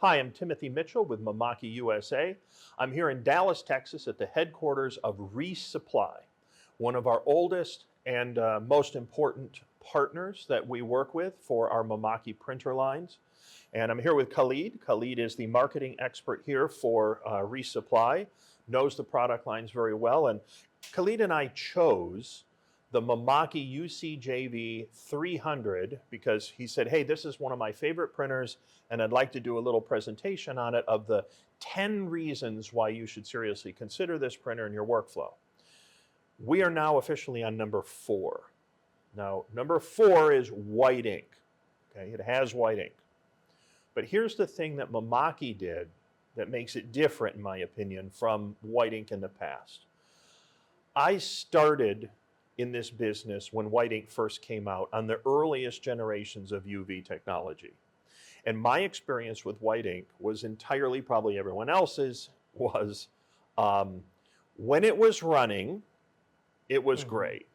Hi, I'm Timothy Mitchell with Mimaki USA. I'm here in Dallas, Texas at the headquarters of Reece Supply, one of our oldest and most important partners that we work with for our Mimaki printer lines. And I'm here with Khalid. Khalid is the marketing expert here for Reece Supply, knows the product lines very well. And Khalid and I chose the Mimaki UCJV300 because he said, hey, this is one of my favorite printers and I'd like to do a little presentation on it of the 10 reasons why you should seriously consider this printer in your workflow. We are now officially on number 4. Now, number 4 is white ink. Okay, it has white ink. But here's the thing that Mimaki did that makes it different, in my opinion, from white ink in the past. I started in this business when white ink first came out on the earliest generations of UV technology. And my experience with white ink was entirely, probably everyone else's, was when it was running, it was great.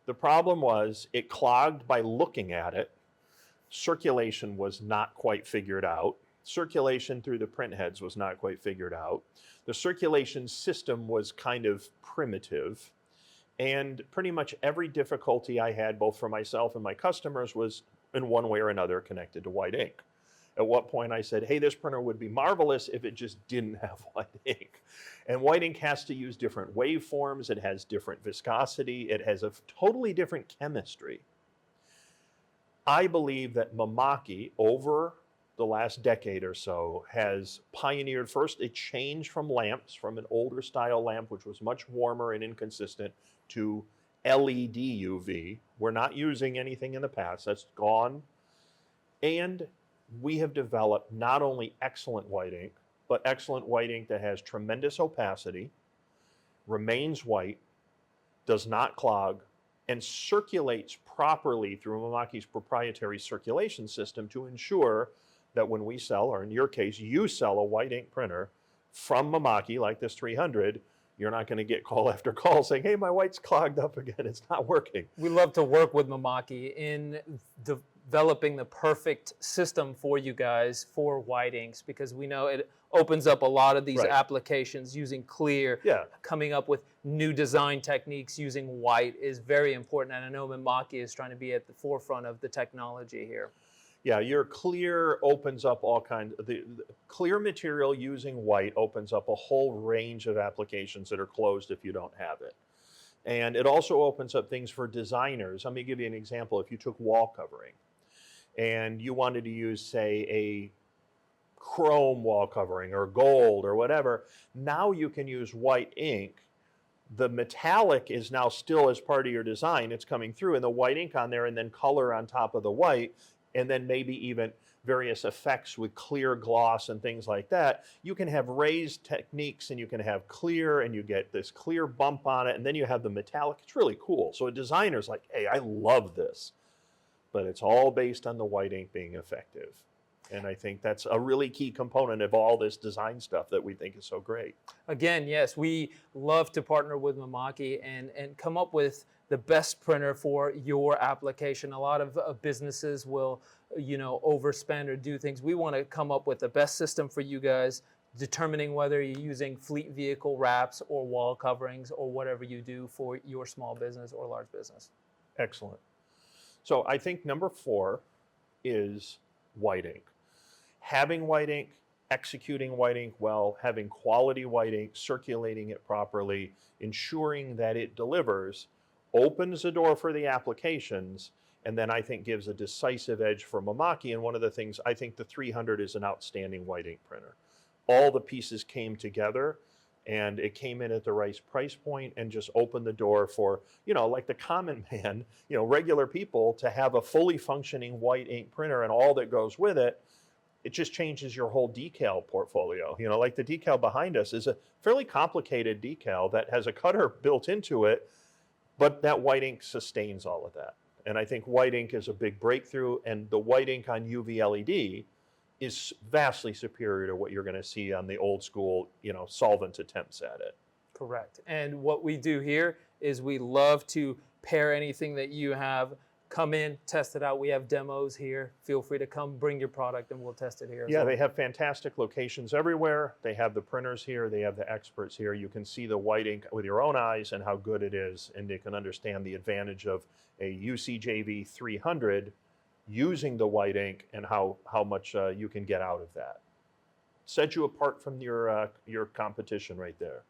The problem was it clogged by looking at it. Circulation was not quite figured out. Circulation through the print heads was not quite figured out. The circulation system was kind of primitive. And pretty much every difficulty I had, both for myself and my customers, was in one way or another connected to white ink. At what point I said, hey, this printer would be marvelous if it just didn't have white ink. And white ink has to use different waveforms. It has different viscosity. It has a totally different chemistry. I believe that Mimaki, over the last decade or so, has pioneered first a change from lamps, from an older style lamp, which was much warmer and inconsistent, to LED UV. We're not using anything in the past, that's gone. And we have developed not only excellent white ink, but excellent white ink that has tremendous opacity, remains white, does not clog, and circulates properly through Mimaki's proprietary circulation system to ensure that when we sell, or in your case, you sell a white ink printer from Mimaki, like this 300, you're not going to get call after call saying, hey, my white's clogged up again, it's not working. We love to work with Mimaki in developing the perfect system for you guys for white inks, because we know it opens up a lot of these applications using clear. Coming up with new design techniques using white is very important, and I know Mimaki is trying to be at the forefront of the technology here. Yeah, your clear opens up all kinds of, the clear material using white opens up a whole range of applications that are closed if you don't have it. And it also opens up things for designers. Let me give you an example. If you took wall covering and you wanted to use, say, a chrome wall covering or gold or whatever, now you can use white ink. The metallic is now still as part of your design. It's coming through, and the white ink on there, and then color on top of the white, and then maybe even various effects with clear gloss and things like that. You can have raised techniques, and you can have clear, and you get this clear bump on it, and then you have the metallic. It's really cool. So a designer's like, hey, I love this. But it's all based on the white ink being effective. And I think that's a really key component of all this design stuff that we think is so great. Again, yes, we love to partner with Mimaki and come up with the best printer for your application. A lot of businesses will, overspend or do things. We want to come up with the best system for you guys, determining whether you're using fleet vehicle wraps or wall coverings or whatever you do for your small business or large business. Excellent. So I think number 4 is white ink. Having white ink, executing white ink well, having quality white ink, circulating it properly, ensuring that it delivers, opens the door for the applications, and then I think gives a decisive edge for Mimaki. And one of the things, I think the 300 is an outstanding white ink printer. All the pieces came together, and it came in at the right price point and just opened the door for, like the common man, regular people, to have a fully functioning white ink printer and all that goes with it. It just changes your whole decal portfolio. Like the decal behind us is a fairly complicated decal that has a cutter built into it, but that white ink sustains all of that. And I think white ink is a big breakthrough, and the white ink on UV LED is vastly superior to what you're going to see on the old school, solvent attempts at it. Correct. And what we do here is we love to pair anything that you have come in, test it out. We have demos here. Feel free to come, bring your product, and we'll test it here. Yeah, they have fantastic locations everywhere. They have the printers here. They have the experts here. You can see the white ink with your own eyes and how good it is, and you can understand the advantage of a UCJV300 using the white ink and how much you can get out of that. Set you apart from your competition right there.